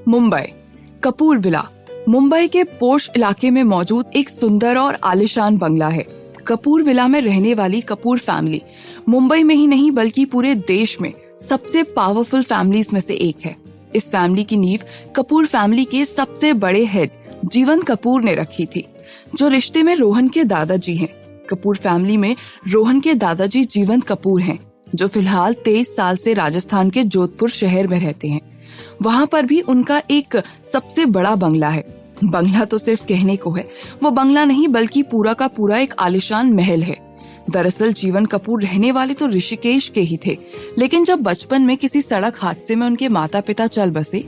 Mumbai. Kapoor villa Mumbai के पोश इलाके में मौजूद एक सुंदर और आलीशान बंगला है। कपूर विला में रहने वाली कपूर फैमिली मुंबई में ही नहीं बल्कि पूरे देश में सबसे पावरफुल फैमिलीज में से एक है। इस फैमिली की नींव कपूर फैमिली के सबसे बड़े हेड जीवन कपूर ने रखी थी, जो रिश्ते में रोहन के दादाजी हैं। कपूर फैमिली में रोहन के दादाजी जीवन कपूर हैं, जो फिलहाल 23 साल से राजस्थान के जोधपुर शहर में रहते हैं। वहाँ पर भी उनका एक सबसे बड़ा बंगला है। बंगला तो सिर्फ कहने को है, वो बंगला नहीं बल्कि पूरा का पूरा एक आलीशान महल है। दरअसल जीवन कपूर रहने वाले तो ऋषिकेश के ही थे, लेकिन जब बचपन में किसी सड़क हादसे में उनके माता पिता चल बसे,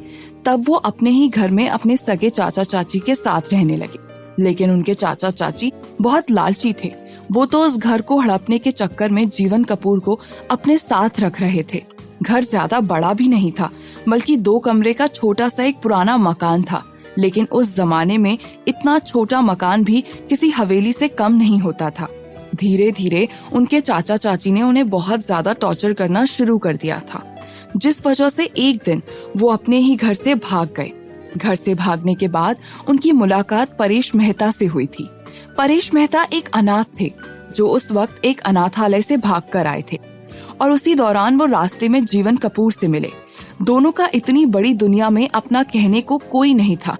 तब वो अपने ही घर में अपने सगे चाचा चाची के साथ रहने लगे। लेकिन उनके चाचा चाची बहुत लालची थे। वो तो उस घर को हड़पने के चक्कर में जीवन कपूर को अपने साथ रख रहे थे। घर ज्यादा बड़ा भी नहीं था, बल्कि 2 कमरे का छोटा सा एक पुराना मकान था। लेकिन उस जमाने में इतना छोटा मकान भी किसी हवेली से कम नहीं होता था। धीरे धीरे उनके चाचा चाची ने उन्हें बहुत ज्यादा टॉर्चर करना शुरू कर दिया था, जिस वजह से एक दिन वो अपने ही घर से भाग गए। घर से भागने के बाद उनकी मुलाकात परेश मेहता से हुई थी। परेश मेहता एक अनाथ थे, जो उस वक्त एक अनाथालय से भागकर आए थे, और उसी दौरान वो रास्ते में जीवन कपूर से मिले। दोनों का इतनी बड़ी दुनिया में अपना कहने को कोई नहीं था,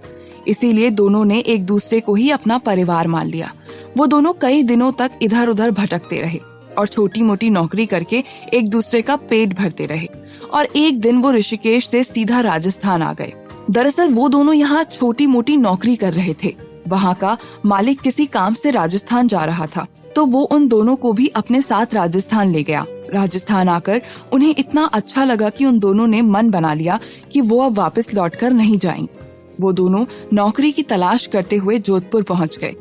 इसीलिए दोनों ने एक दूसरे को ही अपना परिवार मान लिया। वो दोनों कई दिनों तक इधर उधर भटकते रहे और छोटी मोटी नौकरी करके एक दूसरे का पेट भरते रहे, और एक दिन वो ऋषिकेश से सीधा राजस्थान आ गए। दरअसल वो दोनों यहाँ छोटी मोटी नौकरी कर रहे थे। वहाँ का मालिक किसी काम से राजस्थान जा रहा था, तो वो उन दोनों को भी अपने साथ राजस्थान ले गया। राजस्थान आकर उन्हें इतना अच्छा लगा कि उन दोनों ने मन बना लिया कि वो अब वापस लौटकर नहीं जाएंगे। वो दोनों नौकरी की तलाश करते हुए जोधपुर पहुंच गए।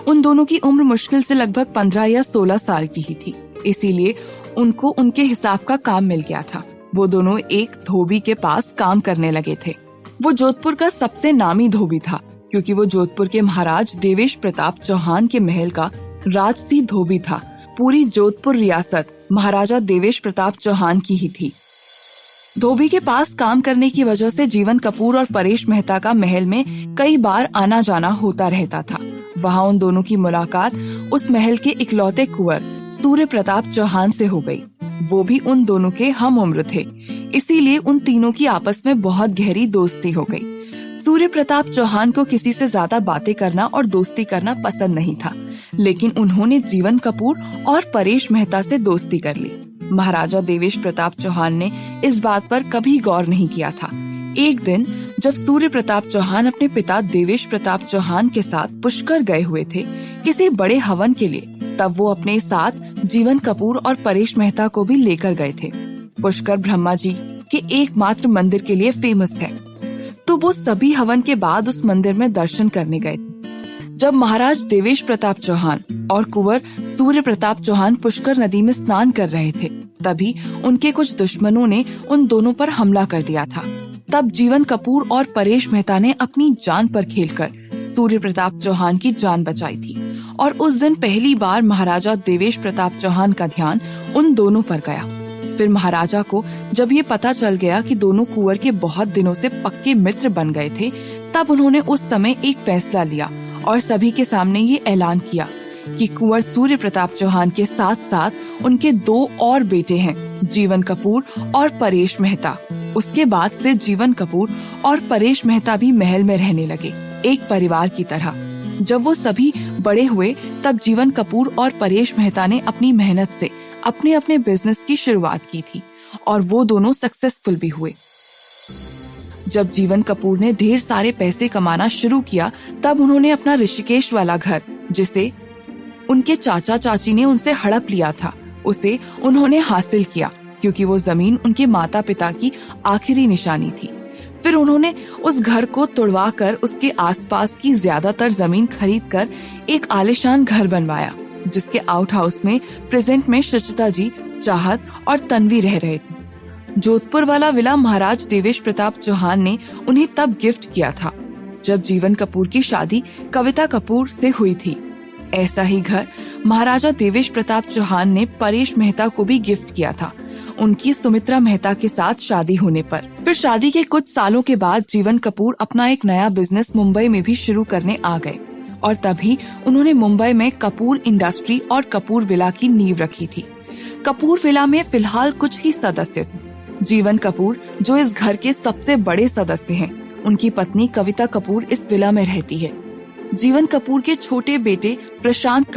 उन दोनों की उम्र मुश्किल से लगभग 15 या 16 साल की ही थी, इसीलिए उनको उनके हिसाब का काम मिल गया था। वो दोनों एक धोबी के पास काम करने लगे थे। वो जोधपुर का सबसे नामी धोबी था, क्योंकि वो जोधपुर के महाराज देवेश प्रताप चौहान के महल का राजसी धोबी था। पूरी जोधपुर रियासत महाराजा देवेश प्रताप चौहान की ही थी। धोबी के पास काम करने की वजह से जीवन कपूर और परेश मेहता का महल में कई बार आना जाना होता रहता था। वहाँ उन दोनों की मुलाकात उस महल के इकलौते कुंवर सूर्य प्रताप चौहान से हो गई। वो भी उन दोनों के हम उम्र थे, इसीलिए उन तीनों की आपस में बहुत गहरी दोस्ती हो गई। सूर्य प्रताप चौहान को किसी से ज्यादा बातें करना और दोस्ती करना पसंद नहीं था, लेकिन उन्होंने जीवन कपूर और परेश मेहता से दोस्ती कर ली। महाराजा देवेश प्रताप चौहान ने इस बात पर कभी गौर नहीं किया था। एक दिन जब सूर्य प्रताप चौहान अपने पिता देवेश प्रताप चौहान के साथ पुष्कर गए हुए थे किसी बड़े हवन के लिए, तब वो अपने साथ जीवन कपूर और परेश मेहता को भी लेकर गए थे। पुष्कर ब्रह्मा जी के एकमात्र मंदिर के लिए फेमस है, तो वो सभी हवन के बाद उस मंदिर में दर्शन करने गए। जब महाराज देवेश प्रताप चौहान और कुंवर सूर्य प्रताप चौहान पुष्कर नदी में स्नान कर रहे थे, तभी उनके कुछ दुश्मनों ने उन दोनों पर हमला कर दिया था। तब जीवन कपूर और परेश मेहता ने अपनी जान पर खेलकर सूर्य प्रताप चौहान की जान बचाई थी, और उस दिन पहली बार महाराजा देवेश प्रताप चौहान का ध्यान उन दोनों पर गया। फिर महाराजा को जब ये पता चल गया कि दोनों कुंवर के बहुत दिनों से पक्के मित्र बन गए थे, तब उन्होंने उस समय एक फैसला लिया और सभी के सामने ये ऐलान किया कि कुंवर सूर्य प्रताप चौहान के साथ साथ उनके 2 और बेटे हैं, जीवन कपूर और परेश मेहता। उसके बाद से जीवन कपूर और परेश मेहता भी महल में रहने लगे, एक परिवार की तरह। जब वो सभी बड़े हुए, तब जीवन कपूर और परेश मेहता ने अपनी मेहनत से अपने अपने बिजनेस की शुरुआत की थी, और वो दोनों सक्सेसफुल भी हुए। जब जीवन कपूर ने ढेर सारे पैसे कमाना शुरू किया, तब उन्होंने अपना ऋषिकेश वाला घर, जिसे उनके चाचा चाची ने उनसे हड़प लिया था, उसे उन्होंने हासिल किया, क्योंकि वो जमीन उनके माता पिता की आखिरी निशानी थी। फिर उन्होंने उस घर को तुड़वा कर उसके आसपास की ज्यादातर जमीन खरीदकर एक आलीशान घर बनवाया, जिसके आउट हाउस में प्रेजेंट में शुचिता जी, चाहत और तन्वी रह रहे थे। जोधपुर वाला विला महाराज देवेश प्रताप चौहान ने उन्हें तब गिफ्ट किया था, जब जीवन कपूर की शादी कविता कपूर से हुई थी। ऐसा ही घर महाराजा देवेश प्रताप चौहान ने परेश मेहता को भी गिफ्ट किया था। उनकी सुमित्रा मेहता के साथ शादी होने पर। फिर शादी के कुछ सालों के बाद जीवन कपूर अपना एक नया बिजनेस मुंबई में भी शुरू करने आ गए और तभी उन्होंने मुंबई में कपूर इंडस्ट्री और कपूर विला की नींव रखी थी। कपूर विला में फिलहाल कुछ ही सदस्य थे। जीवन कपूर जो इस घर के सबसे बड़े सदस्य हैं, उनकी पत्नी कविता कपूर इस विला में रहती है। जीवन कपूर के छोटे बेटे प्रशांत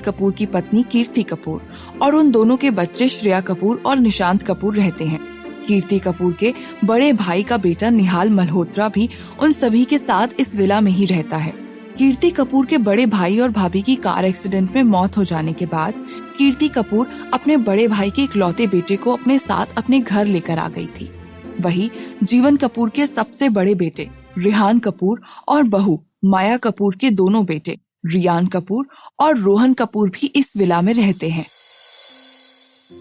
कपूर की पत्नी कीर्ति कपूर और उन दोनों के बच्चे श्रेया कपूर और निशांत कपूर रहते हैं। कीर्ति कपूर के बड़े भाई का बेटा निहाल मल्होत्रा भी उन सभी के साथ इस विला में ही रहता है। कीर्ति कपूर के बड़े भाई और भाभी की कार एक्सीडेंट में मौत हो जाने के बाद कीर्ति कपूर अपने बड़े भाई के इकलौते बेटे को अपने साथ अपने घर लेकर आ गई थी। वही जीवन कपूर के सबसे बड़े बेटे रेहान कपूर और बहू माया कपूर के दोनों बेटे रियान कपूर और रोहन कपूर भी इस विला में रहते हैं।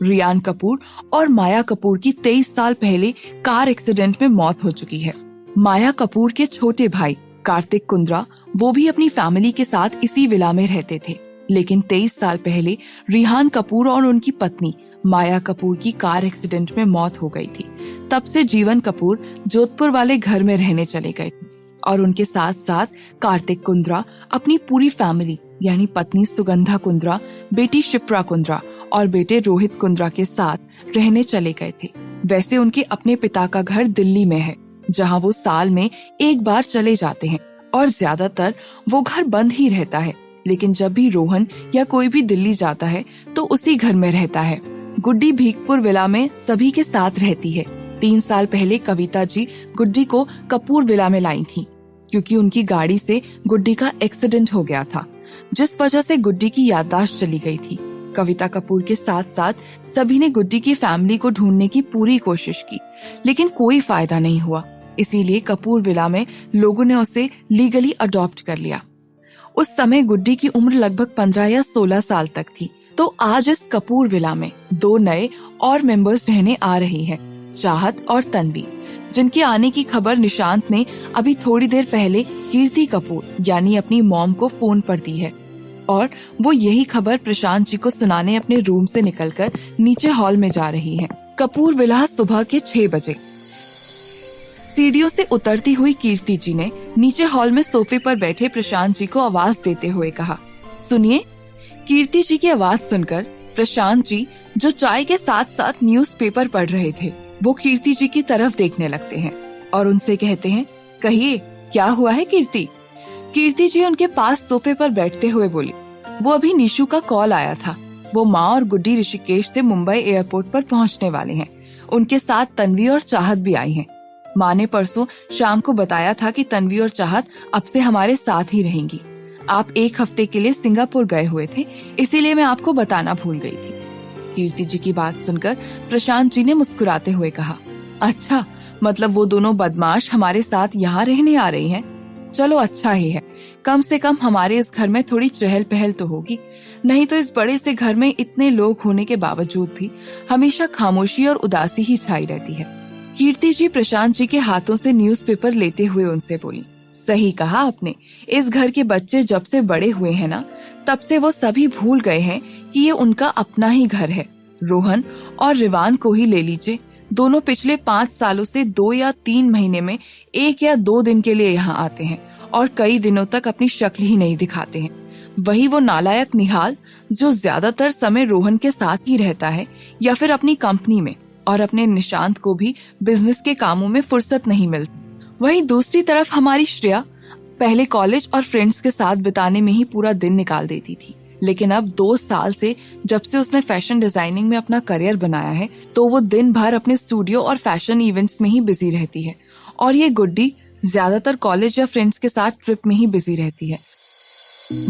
रियान कपूर और माया कपूर की 23 साल पहले कार एक्सीडेंट में मौत हो चुकी है। माया कपूर के छोटे भाई कार्तिक कुंद्रा वो भी अपनी फैमिली के साथ इसी विला में रहते थे, लेकिन 23 साल पहले रिहान कपूर और उनकी पत्नी माया कपूर की कार एक्सीडेंट में मौत हो गई थी। तब से जीवन कपूर जोधपुर वाले घर में रहने चले गए थे और उनके साथ साथ कार्तिक कुंद्रा अपनी पूरी फैमिली यानी पत्नी सुगंधा कुंद्रा, बेटी शिप्रा कुंद्रा और बेटे रोहित कुंद्रा के साथ रहने चले गए थे। वैसे उनके अपने पिता का घर दिल्ली में है, जहां वो साल में एक बार चले जाते हैं और ज्यादातर वो घर बंद ही रहता है, लेकिन जब भी रोहन या कोई भी दिल्ली जाता है तो उसी घर में रहता है। गुड्डी भीखपुर विला में सभी के साथ रहती है। 3 साल पहले कविता जी गुड्डी को कपूर विला में लाई थी, क्योंकि उनकी गाड़ी से गुड्डी का एक्सीडेंट हो गया था, जिस वजह से गुड्डी की याददाश्त चली गई थी। कविता कपूर के साथ साथ सभी ने गुड्डी की फैमिली को ढूंढने की पूरी कोशिश की, लेकिन कोई फायदा नहीं हुआ। इसीलिए कपूर विला में लोगों ने उसे लीगली अडॉप्ट कर लिया। उस समय गुड्डी की उम्र लगभग 15 या 16 साल तक थी। तो आज इस कपूर विला में 2 नए और मेंबर्स रहने आ रही हैं, चाहत और तन्वी, जिनके आने की खबर निशांत ने अभी थोड़ी देर पहले कीर्ति कपूर यानी अपनी मॉम को फोन पर दी है और वो यही खबर प्रशांत जी को सुनाने अपने रूम से निकलकर नीचे हॉल में जा रही है। कपूर विला सुबह के 6 बजे। सीढ़ियों से उतरती हुई कीर्ति जी ने नीचे हॉल में सोफे पर बैठे प्रशांत जी को आवाज देते हुए कहा, सुनिए। कीर्ति जी की आवाज सुनकर प्रशांत जी, जो चाय के साथ साथ न्यूज़पेपर पढ़ रहे थे, वो कीर्ति जी की तरफ देखने लगते हैं और उनसे कहते हैं, कहिए क्या हुआ है कीर्ति। कीर्ति जी उनके पास सोफे पर बैठते हुए बोली, वो अभी निशु का कॉल आया था। वो माँ और गुड्डी ऋषिकेश से मुंबई एयरपोर्ट पर पहुँचने वाले हैं। उनके साथ तन्वी और चाहत भी आई हैं। माँ ने परसों शाम को बताया था कि तन्वी और चाहत अब से हमारे साथ ही रहेंगी। आप 1 हफ्ते के लिए सिंगापुर गए हुए थे, इसीलिए मैं आपको बताना भूल गई थी। कीर्ति जी की बात सुनकर प्रशांत जी ने मुस्कुराते हुए कहा, अच्छा, मतलब वो दोनों बदमाश हमारे साथ यहाँ रहने आ रही हैं। चलो अच्छा ही है, कम से कम हमारे इस घर में थोड़ी चहल पहल तो होगी, नहीं तो इस बड़े से घर में इतने लोग होने के बावजूद भी हमेशा खामोशी और उदासी ही छाई रहती है। कीर्ति जी प्रशांत जी के हाथों से न्यूज़पेपर लेते हुए उनसे बोली, सही कहा आपने, इस घर के बच्चे जब से बड़े हुए हैं ना, तब से वो सभी भूल गए हैं कि ये उनका अपना ही घर है। रोहन और रिवान को ही ले लीजिए, दोनों पिछले 5 सालों से 2 या 3 महीने में 1 या 2 दिन के लिए यहाँ आते हैं और कई दिनों तक अपनी शक्ल ही नहीं दिखाते हैं। वही वो नालायक निहाल, जो ज्यादातर समय रोहन के साथ ही रहता है या फिर अपनी कंपनी में, और अपने निशांत को भी बिजनेस के कामों में फुर्सत नहीं मिलती। वहीं दूसरी तरफ हमारी श्रेया पहले कॉलेज और फ्रेंड्स के साथ बिताने में ही पूरा दिन निकाल देती थी, लेकिन अब 2 साल से जब से उसने फैशन डिजाइनिंग में अपना करियर बनाया है, तो वो दिन भर अपने स्टूडियो और फैशन इवेंट्स में ही बिजी रहती है। और ये गुड्डी ज्यादातर कॉलेज या फ्रेंड्स के साथ ट्रिप में ही बिजी रहती है।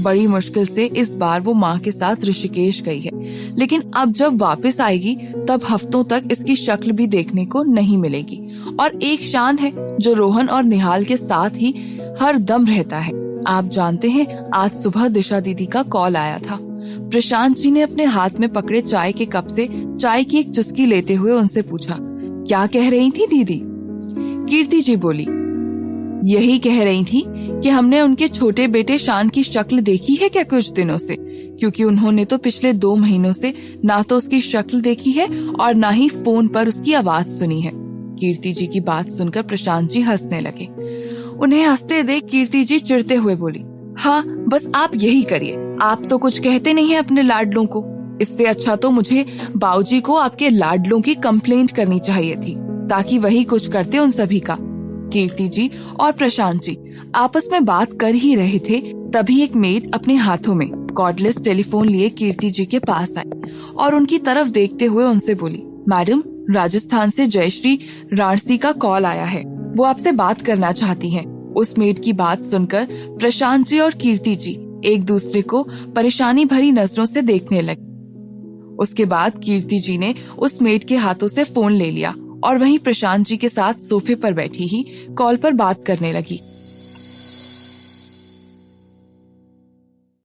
बड़ी मुश्किल से इस बार वो माँ के साथ ऋषिकेश गई है, लेकिन अब जब वापस आएगी तब हफ्तों तक इसकी शक्ल भी देखने को नहीं मिलेगी। और एक शान है जो रोहन और निहाल के साथ ही हर दम रहता है। आप जानते हैं, आज सुबह दिशा दीदी का कॉल आया था। प्रशांत जी ने अपने हाथ में पकड़े चाय के कप से चाय की एक चुस्की लेते हुए उनसे पूछा, क्या कह रही थी दीदी? कीर्ति जी बोली, यही कह रही थी कि हमने उनके छोटे बेटे शान की शक्ल देखी है क्या कुछ दिनों से, क्योंकि उन्होंने तो पिछले 2 महीनों से ना तो उसकी शक्ल देखी है और ना ही फोन पर उसकी आवाज सुनी है। कीर्ति जी की बात सुनकर प्रशांत जी हंसने लगे। उन्हें हंसते देख कीर्ति जी चिढ़ते हुए बोली, हाँ बस आप यही करिए, आप तो कुछ कहते नहीं है अपने लाडलों को। इससे अच्छा तो मुझे बाबूजी को आपके लाडलों की कंप्लेंट करनी चाहिए थी, ताकि वही कुछ करते उन सभी का। कीर्ति जी और प्रशांत जी आपस में बात कर ही रहे थे, तभी एक मेड अपने हाथों में कॉर्डलेस टेलीफोन लिए कीर्ति जी के पास आई और उनकी तरफ देखते हुए उनसे बोली, मैडम राजस्थान से जयश्री राणसी का कॉल आया है, वो आपसे बात करना चाहती हैं। उस मेड की बात सुनकर प्रशांत जी और कीर्ति जी एक दूसरे को परेशानी भरी नजरों से देखने लगे। उसके बाद कीर्ति जी ने उस मेड के हाथों से फोन ले लिया और वहीं प्रशांत जी के साथ सोफे पर बैठी ही कॉल पर बात करने लगी।